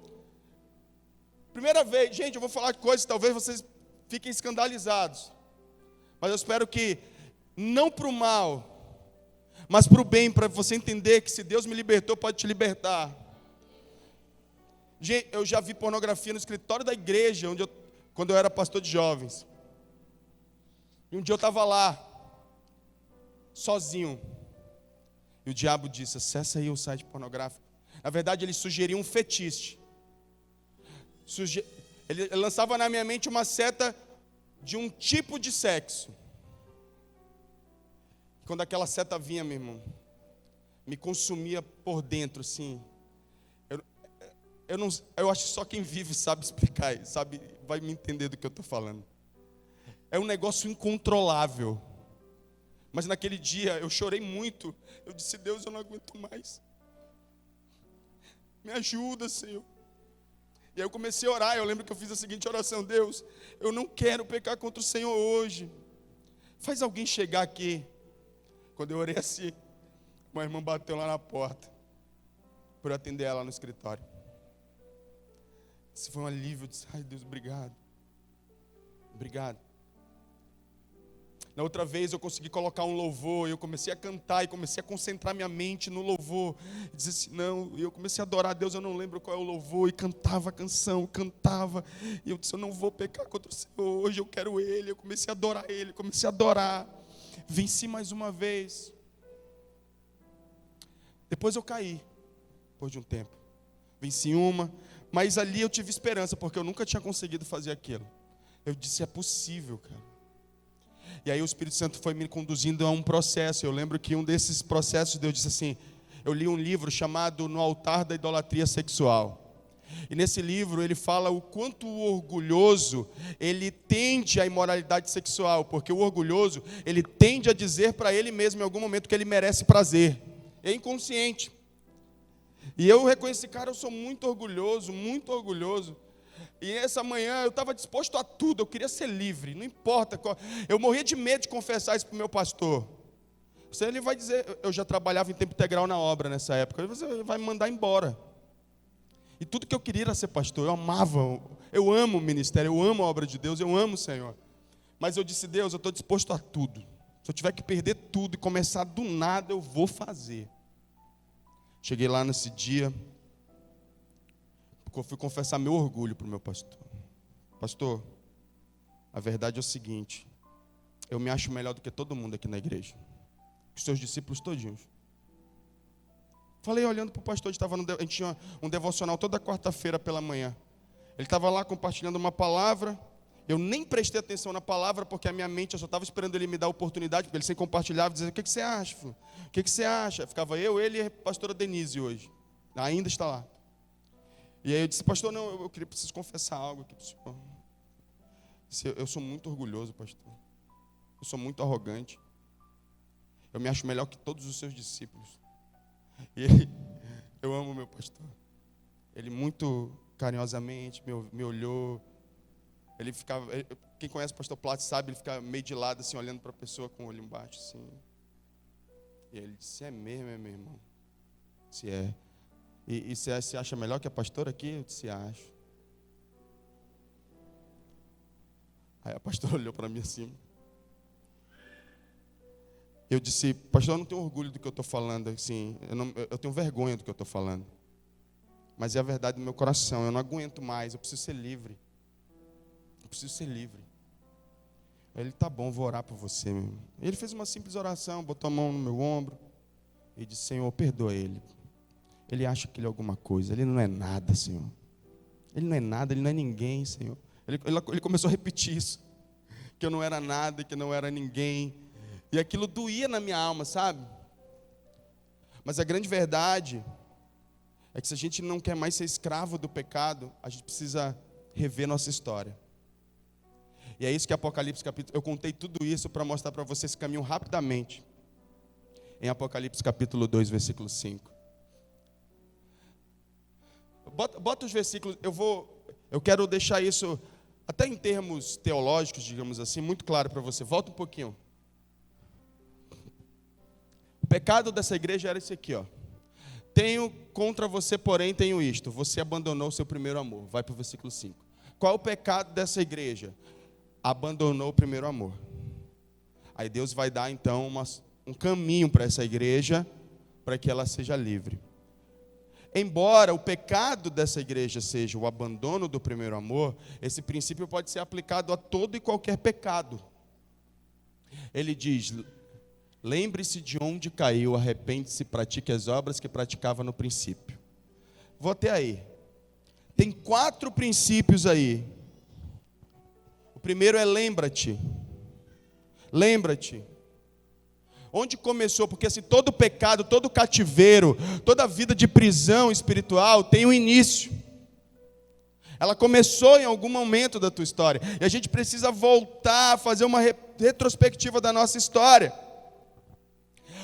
Primeira vez, gente, eu vou falar coisas, talvez vocês fiquem escandalizados. Mas eu espero que, não para o mal, mas para o bem, para você entender que se Deus me libertou, pode te libertar. Gente, eu já vi pornografia no escritório da igreja, quando eu era pastor de jovens. E um dia eu estava lá, sozinho. E o diabo disse, acessa aí o site pornográfico. Na verdade, ele sugeriu um fetiche. Ele lançava na minha mente uma seta de um tipo de sexo. Quando aquela seta vinha, meu irmão, me consumia por dentro, assim. Eu acho que só quem vive sabe explicar, vai me entender do que eu estou falando. É um negócio incontrolável. Mas naquele dia eu chorei muito. Eu disse, Deus, eu não aguento mais. Me ajuda, Senhor. E aí eu comecei a orar, eu lembro que eu fiz a seguinte oração, Deus, eu não quero pecar contra o Senhor hoje. Faz alguém chegar aqui Quando eu orei assim, uma irmã bateu lá na porta, por eu atender ela no escritório. Isso foi um alívio, eu disse, ai Deus, obrigado. Obrigado. Na outra vez eu consegui colocar um louvor, eu comecei a cantar e comecei a concentrar minha mente no louvor. E dizer assim, não, eu comecei a adorar a Deus, eu não lembro qual é o louvor, e cantava a canção, cantava. E eu disse, eu não vou pecar contra o Senhor, hoje eu quero Ele. Eu comecei a adorar Ele, comecei a adorar. Venci mais uma vez. Depois eu caí, depois de um tempo. Venci uma, mas ali eu tive esperança, porque eu nunca tinha conseguido fazer aquilo. Eu disse, é possível, cara. E aí o Espírito Santo foi me conduzindo a um processo. Eu lembro que um desses processos, Deus disse assim, eu li um livro chamado No Altar da Idolatria Sexual. E nesse livro ele fala o quanto o orgulhoso, ele tende à imoralidade sexual. Porque o orgulhoso, ele tende a dizer para ele mesmo em algum momento que ele merece prazer. É inconsciente. E eu reconheci, cara, eu sou muito orgulhoso, muito orgulhoso. E essa manhã eu estava disposto a tudo, eu queria ser livre, não importa. Eu morria de medo de confessar isso para o meu pastor. Ele vai dizer, eu já trabalhava em tempo integral na obra nessa época, ele vai me mandar embora. E tudo que eu queria era ser pastor, eu amava, eu amo o ministério, eu amo a obra de Deus, eu amo o Senhor. Mas eu disse, Deus, eu estou disposto a tudo. Se eu tiver que perder tudo e começar do nada, eu vou fazer. Cheguei lá nesse dia, eu fui confessar meu orgulho para o meu pastor. Pastor, a verdade é o seguinte, eu me acho melhor do que todo mundo aqui na igreja. Os seus discípulos todinhos. Falei olhando para o pastor, a gente tinha um devocional toda quarta-feira pela manhã. Ele estava lá compartilhando uma palavra, eu nem prestei atenção na palavra, porque a minha mente, eu só estava esperando ele me dar a oportunidade, porque ele sempre compartilhava, dizia, o que você acha, filho? O que você acha? Ficava eu, ele e a pastora Denise hoje. Ainda está lá. E aí eu disse, pastor, não, eu preciso confessar algo aqui para o senhor. Eu sou muito orgulhoso, pastor. Eu sou muito arrogante. Eu me acho melhor que todos os seus discípulos. E eu amo o meu pastor. Ele muito carinhosamente me olhou. Ele ficava, quem conhece o pastor Plato sabe, ele fica meio de lado, assim, olhando para a pessoa com o olho embaixo, assim. E ele disse, é mesmo, meu irmão? Se é. E você se acha melhor que a pastora aqui? Eu disse, acho. Aí a pastora olhou para mim assim. Eu disse, pastor, eu não tenho orgulho do que eu estou falando, assim, eu tenho vergonha do que eu estou falando. Mas é a verdade do meu coração, eu não aguento mais, eu preciso ser livre. Eu preciso ser livre. Aí ele, tá bom, vou orar por você, meu irmão. Ele fez uma simples oração, botou a mão no meu ombro e disse, Senhor, perdoa ele. Ele acha que ele é alguma coisa. Ele não é nada, Senhor. Ele não é nada, ele não é ninguém, Senhor. Ele começou a repetir isso. Que eu não era nada, que eu não era ninguém. E aquilo doía na minha alma, sabe? Mas a grande verdade é que se a gente não quer mais ser escravo do pecado, a gente precisa rever nossa história. E é isso que Apocalipse capítulo... Eu contei tudo isso para mostrar para vocês esse caminho rapidamente. Em Apocalipse capítulo 2, versículo 5. Bota os versículos, eu quero deixar isso, até em termos teológicos, digamos assim, muito claro para você. Volta um pouquinho. O pecado dessa igreja era esse aqui, ó. Tenho contra você, porém, tenho isto. Você abandonou o seu primeiro amor. Vai para o versículo 5. Qual é o pecado dessa igreja? Abandonou o primeiro amor. Aí Deus vai dar, então, um caminho para essa igreja, para que ela seja livre. Embora o pecado dessa igreja seja o abandono do primeiro amor, esse princípio pode ser aplicado a todo e qualquer pecado. Ele diz, lembre-se de onde caiu, arrepende-se e pratique as obras que praticava no princípio. Vou até aí. Tem 4 princípios aí. O primeiro é lembra-te. Lembra-te. Onde começou? Porque assim, todo pecado, todo cativeiro, toda vida de prisão espiritual tem um início. Ela começou em algum momento da tua história. E a gente precisa voltar a fazer uma retrospectiva da nossa história.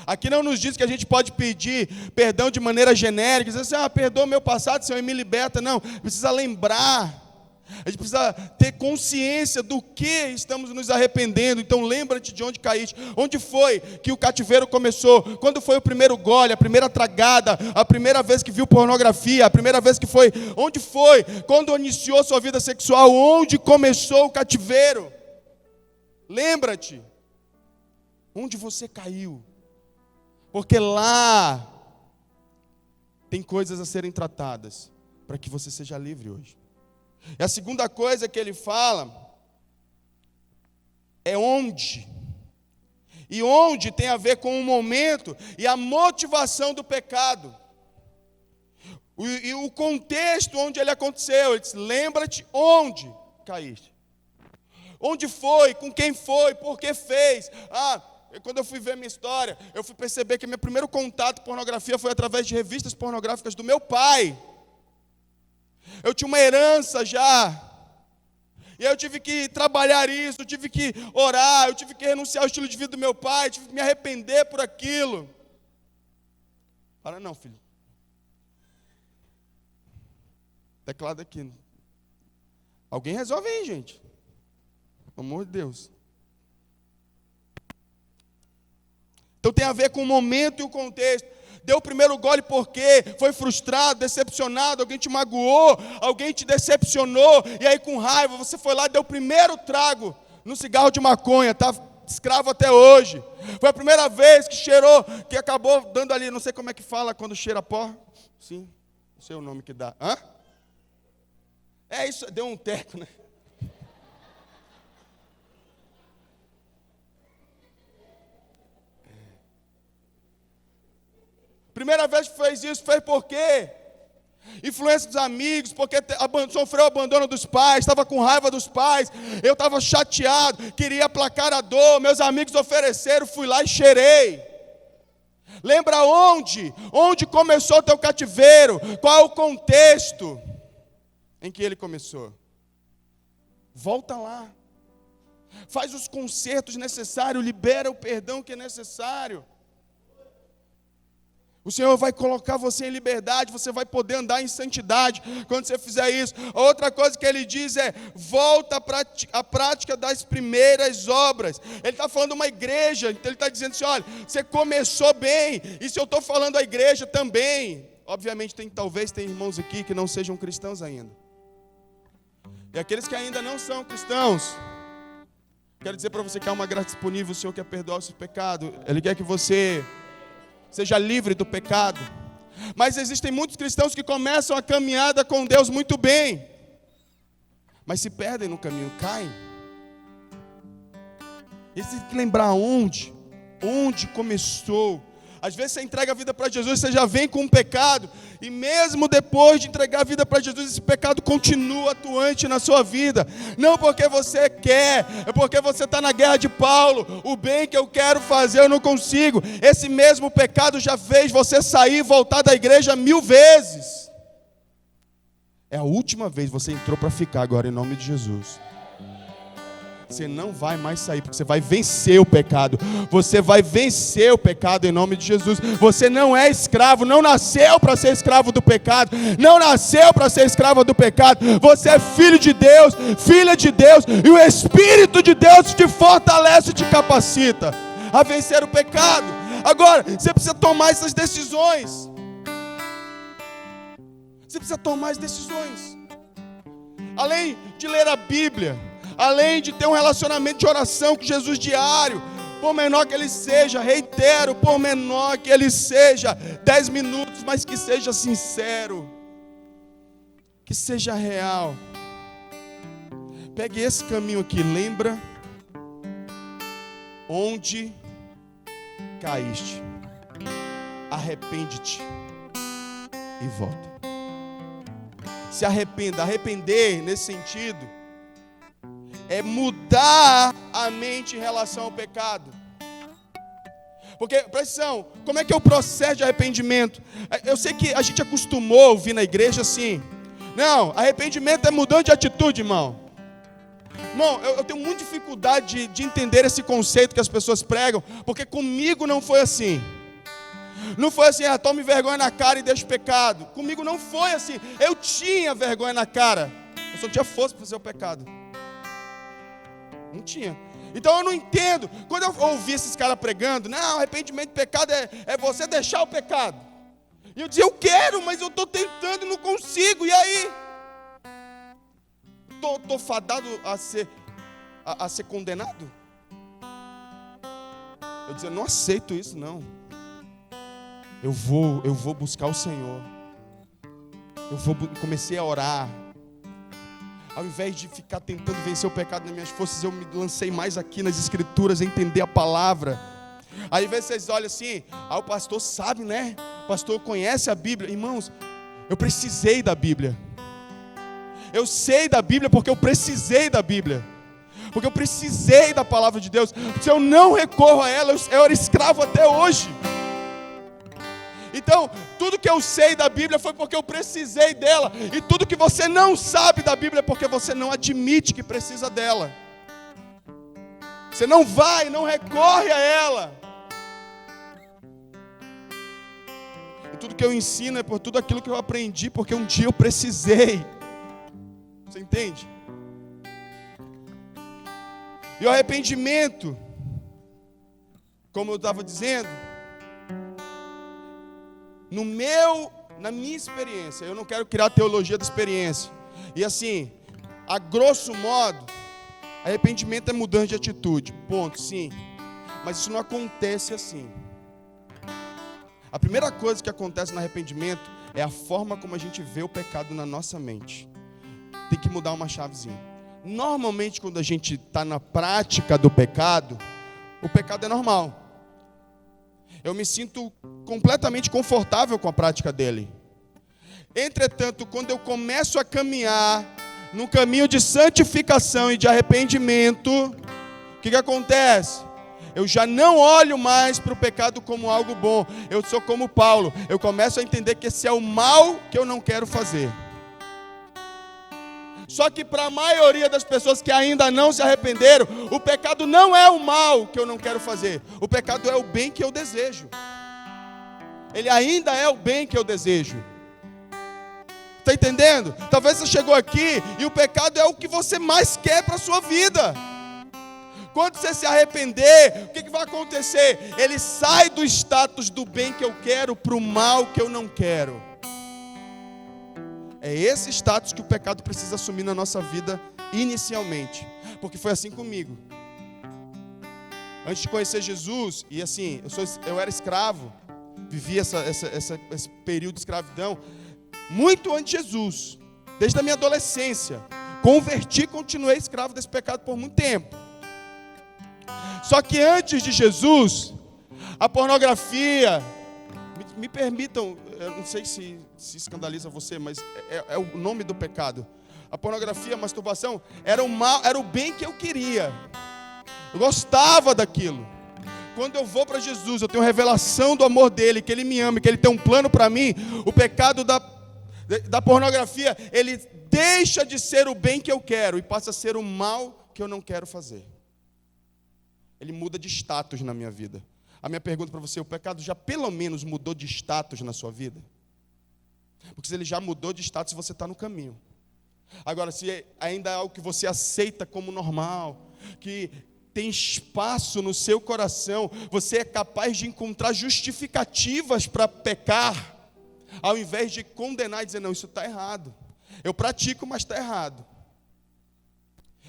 Aqui não nos diz que a gente pode pedir perdão de maneira genérica, dizer assim, perdoa o meu passado, Senhor, e me liberta. Não, precisa lembrar. A gente precisa ter consciência do que estamos nos arrependendo. Então lembra-te de onde caíste. Onde foi que o cativeiro começou? Quando foi o primeiro gole, a primeira tragada, a primeira vez que viu pornografia, a primeira vez que foi? Onde foi? Quando iniciou sua vida sexual? Onde começou o cativeiro? Lembra-te. Onde você caiu? Porque lá tem coisas a serem tratadas para que você seja livre hoje. E a segunda coisa que ele fala é onde. E onde tem a ver com o momento e a motivação do pecado. E o contexto onde ele aconteceu. Ele diz, lembra-te onde caíste. Onde foi, com quem foi, por que fez. Quando eu fui ver minha história, eu fui perceber que meu primeiro contato com pornografia foi através de revistas pornográficas do meu pai. Eu tinha uma herança já, e eu tive que trabalhar isso, eu tive que orar, eu tive que renunciar ao estilo de vida do meu pai, tive que me arrepender por aquilo. Para não, filho. Teclado aqui. Alguém resolve aí, gente. Pelo amor de Deus. Então tem a ver com o momento e o contexto. Deu o primeiro gole porque foi frustrado, decepcionado, alguém te magoou, alguém te decepcionou, e aí com raiva você foi lá e deu o primeiro trago no cigarro de maconha, está escravo até hoje. Foi a primeira vez que cheirou, que acabou dando ali, não sei como é que fala quando cheira pó. Sim, não sei o nome que dá. É isso, deu um teco, né? Primeira vez que fez isso, fez por quê? Influência dos amigos, porque sofreu o abandono dos pais, estava com raiva dos pais, eu estava chateado, queria aplacar a dor, meus amigos ofereceram, fui lá e cheirei. Lembra onde? Onde começou o teu cativeiro? Qual é o contexto em que ele começou? Volta lá. Faz os consertos necessários, libera o perdão que é necessário. O Senhor vai colocar você em liberdade, você vai poder andar em santidade quando você fizer isso. Outra coisa que ele diz é, volta à prática das primeiras obras. Ele está falando de uma igreja, então ele está dizendo assim, olha, você começou bem, e se eu estou falando a igreja também. Obviamente talvez tem irmãos aqui que não sejam cristãos ainda. E aqueles que ainda não são cristãos, quero dizer para você que há uma graça disponível, o Senhor quer perdoar o seu pecado, Ele quer que você seja livre do pecado. Mas existem muitos cristãos que começam a caminhada com Deus muito bem, mas se perdem no caminho, caem. E você tem que lembrar onde começou. Às vezes você entrega a vida para Jesus, você já vem com um pecado, e mesmo depois de entregar a vida para Jesus, esse pecado continua atuante na sua vida. Não porque você quer, é porque você está na guerra de Paulo. O bem que eu quero fazer eu não consigo. Esse mesmo pecado já fez você sair e voltar da igreja 1000 vezes. É a última vez que você entrou para ficar agora, em nome de Jesus. Você não vai mais sair, porque você vai vencer o pecado. Você vai vencer o pecado em nome de Jesus. Você não é escravo, não nasceu para ser escravo do pecado. Não nasceu para ser escravo do pecado. Você é filho de Deus, filha de Deus. E o Espírito de Deus te fortalece e te capacita a vencer o pecado. Agora, você precisa tomar essas decisões. Você precisa tomar as decisões. Além de ler a Bíblia, além de ter um relacionamento de oração com Jesus diário, por menor que ele seja, reitero, por menor que ele seja, 10 minutos, mas que seja sincero, que seja real. Pegue esse caminho aqui, lembra onde caíste, arrepende-te e volta. Se arrependa. Arrepender nesse sentido é mudar a mente em relação ao pecado. Porque, presta atenção, como é que é o processo de arrependimento? Eu sei que a gente acostumou a ouvir na igreja assim. Não, arrependimento é mudança de atitude, irmão. Irmão, eu tenho muita dificuldade de entender esse conceito que as pessoas pregam, porque comigo não foi assim. Não foi assim, tome vergonha na cara e deixa o pecado. Comigo não foi assim. Eu tinha vergonha na cara. Eu só tinha força para fazer o pecado. Não tinha. Então eu não entendo. Quando eu ouvi esses caras pregando, não, arrependimento de pecado é você deixar o pecado. E eu dizia, eu quero, mas eu estou tentando e não consigo. E aí? Estou fadado a ser condenado? Eu dizia, não aceito isso, não. Eu vou buscar o Senhor. Comecei a orar. Ao invés de ficar tentando vencer o pecado nas minhas forças, eu me lancei mais aqui nas Escrituras, a entender a palavra. Aí, às vezes vocês olham assim, o pastor sabe, né? O pastor conhece a Bíblia. Irmãos, eu precisei da Bíblia. Eu sei da Bíblia porque eu precisei da Bíblia. Porque eu precisei da palavra de Deus. Se eu não recorro a ela, eu era escravo até hoje. Então, tudo que eu sei da Bíblia foi porque eu precisei dela. E tudo que você não sabe da Bíblia é porque você não admite que precisa dela. Você não recorre a ela. E tudo que eu ensino é por tudo aquilo que eu aprendi, porque um dia eu precisei. Você entende? E o arrependimento, como eu estava dizendo, na minha experiência, eu não quero criar teologia da experiência. E assim, a grosso modo, arrependimento é mudança de atitude, ponto, sim. Mas isso não acontece assim. A primeira coisa que acontece no arrependimento é a forma como a gente vê o pecado na nossa mente. Tem que mudar uma chavezinha. Normalmente, quando a gente está na prática do pecado, o pecado é normal. Eu me sinto completamente confortável com a prática dele. Entretanto, quando eu começo a caminhar num caminho de santificação e de arrependimento, o que acontece? Eu já não olho mais para o pecado como algo bom. Eu sou como Paulo. Eu começo a entender que esse é o mal que eu não quero fazer. Só que para a maioria das pessoas que ainda não se arrependeram, o pecado não é o mal que eu não quero fazer. O pecado é o bem que eu desejo. Ele ainda é o bem que eu desejo. Está entendendo? Talvez você chegou aqui e o pecado é o que você mais quer para a sua vida. Quando você se arrepender, o que vai acontecer? Ele sai do status do bem que eu quero para o mal que eu não quero. É esse status que o pecado precisa assumir na nossa vida inicialmente. Porque foi assim comigo. Antes de conhecer Jesus, e assim, eu era escravo, vivi esse período de escravidão, muito antes de Jesus, desde a minha adolescência. Converti e continuei escravo desse pecado por muito tempo. Só que antes de Jesus, a pornografia, me permitam, eu não sei se escandaliza você, mas é o nome do pecado. A pornografia, a masturbação, era o mal, era o bem que eu queria. Eu gostava daquilo. Quando eu vou para Jesus, eu tenho revelação do amor dele, que ele me ama, que ele tem um plano para mim. O pecado da pornografia, ele deixa de ser o bem que eu quero e passa a ser o mal que eu não quero fazer. Ele muda de status na minha vida. A minha pergunta para você, o pecado já pelo menos mudou de status na sua vida? Porque se ele já mudou de status, você está no caminho. Agora, se ainda é algo que você aceita como normal, que tem espaço no seu coração, você é capaz de encontrar justificativas para pecar, ao invés de condenar e dizer, não, isso está errado. Eu pratico, mas está errado.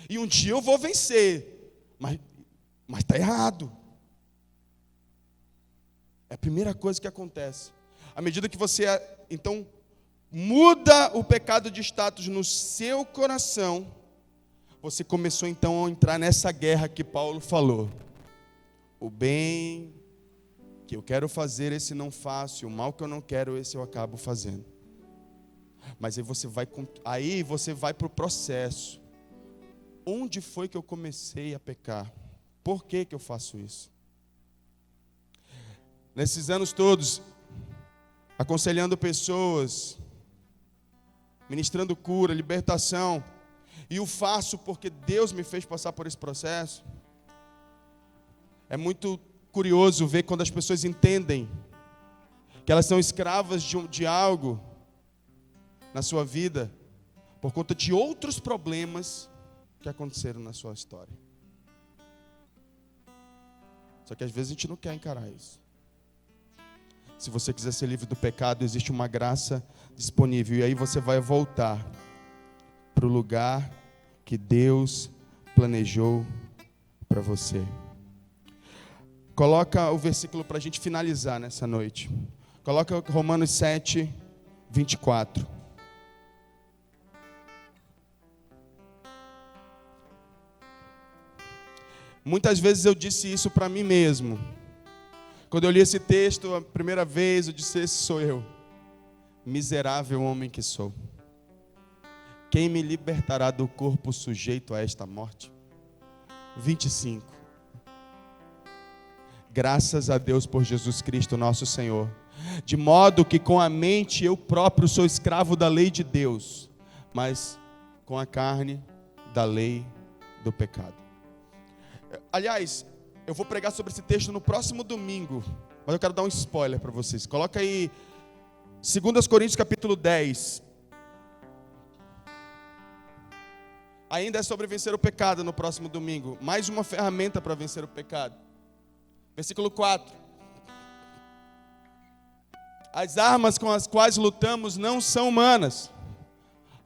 E um dia eu vou vencer, mas está errado. É a primeira coisa que acontece. À medida que você, então, muda o pecado de status no seu coração, você começou, então, a entrar nessa guerra que Paulo falou. O bem que eu quero fazer, esse não faço. O mal que eu não quero, esse eu acabo fazendo. Mas aí você vai para o processo. Onde foi que eu comecei a pecar? Por que eu faço isso? Nesses anos todos, aconselhando pessoas, ministrando cura, libertação, e o faço porque Deus me fez passar por esse processo. É muito curioso ver quando as pessoas entendem que elas são escravas de algo na sua vida, por conta de outros problemas que aconteceram na sua história. Só que às vezes a gente não quer encarar isso. Se você quiser ser livre do pecado, existe uma graça disponível. E aí você vai voltar para o lugar que Deus planejou para você. Coloca o versículo para a gente finalizar nessa noite. Coloca Romanos 7, 24. Muitas vezes eu disse isso para mim mesmo. Quando eu li esse texto a primeira vez, eu disse: esse sou eu, miserável homem que sou. Quem me libertará do corpo sujeito a esta morte? 25. Graças a Deus por Jesus Cristo nosso Senhor, de modo que com a mente eu próprio sou escravo da lei de Deus, mas com a carne da lei do pecado. Aliás, eu vou pregar sobre esse texto no próximo domingo, mas eu quero dar um spoiler para vocês. Coloca aí 2 Coríntios capítulo 10. Ainda é sobre vencer o pecado no próximo domingo. Mais uma ferramenta para vencer o pecado. Versículo 4. As armas com as quais lutamos não são humanas.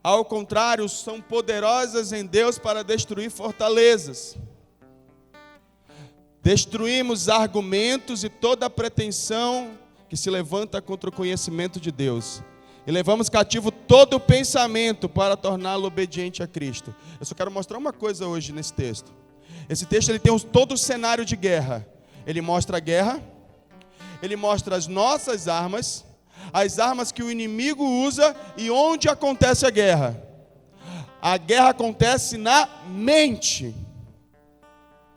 Ao contrário, são poderosas em Deus para destruir fortalezas. Destruímos argumentos e toda pretensão que se levanta contra o conhecimento de Deus. E levamos cativo todo o pensamento para torná-lo obediente a Cristo. Eu só quero mostrar uma coisa hoje nesse texto. Esse texto ele tem todo o cenário de guerra. Ele mostra a guerra, ele mostra as nossas armas, as armas que o inimigo usa e onde acontece a guerra. A guerra acontece na mente.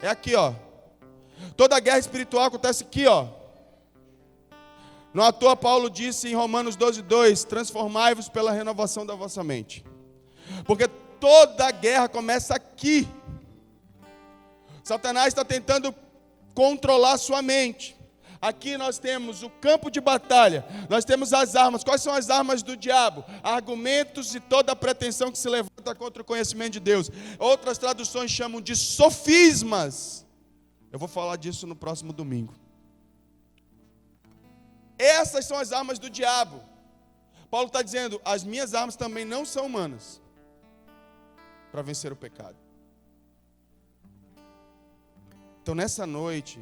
É aqui, ó. Toda a guerra espiritual acontece aqui, ó. Não à toa Paulo disse em Romanos 12:2, transformai-vos pela renovação da vossa mente. Porque toda a guerra começa aqui. Satanás está tentando controlar sua mente. Aqui nós temos o campo de batalha, nós temos as armas. Quais são as armas do diabo? Argumentos e toda a pretensão que se levanta contra o conhecimento de Deus. Outras traduções chamam de sofismas. Eu vou falar disso no próximo domingo. Essas são as armas do diabo. Paulo está dizendo, as minhas armas também não são humanas para vencer o pecado. Então nessa noite,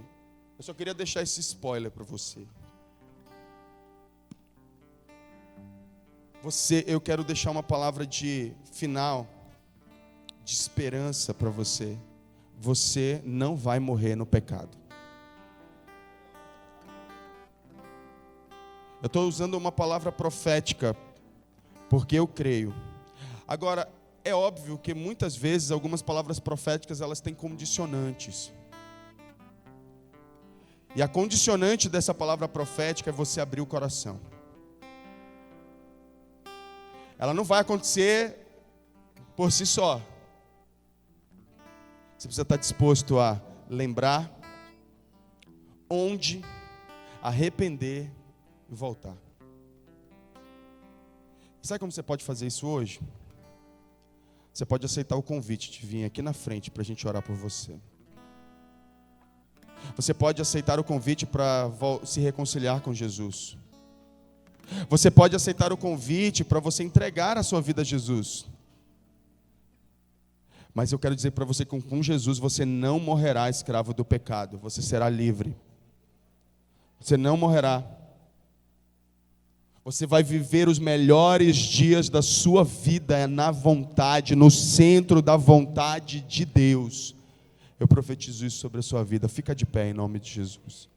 eu só queria deixar esse spoiler para você. Eu quero deixar uma palavra de final, de esperança para você. Você não vai morrer no pecado. Eu estou usando uma palavra profética, porque eu creio. Agora, é óbvio que muitas vezes algumas palavras proféticas elas têm condicionantes. E a condicionante dessa palavra profética é você abrir o coração. Ela não vai acontecer por si só. Você precisa estar disposto a lembrar, onde, arrepender e voltar. Sabe como você pode fazer isso hoje? Você pode aceitar o convite de vir aqui na frente para a gente orar por você. Você pode aceitar o convite para se reconciliar com Jesus. Você pode aceitar o convite para você entregar a sua vida a Jesus. Mas eu quero dizer para você que com Jesus você não morrerá escravo do pecado. Você será livre. Você não morrerá. Você vai viver os melhores dias da sua vida na vontade, no centro da vontade de Deus. Eu profetizo isso sobre a sua vida. Fica de pé em nome de Jesus.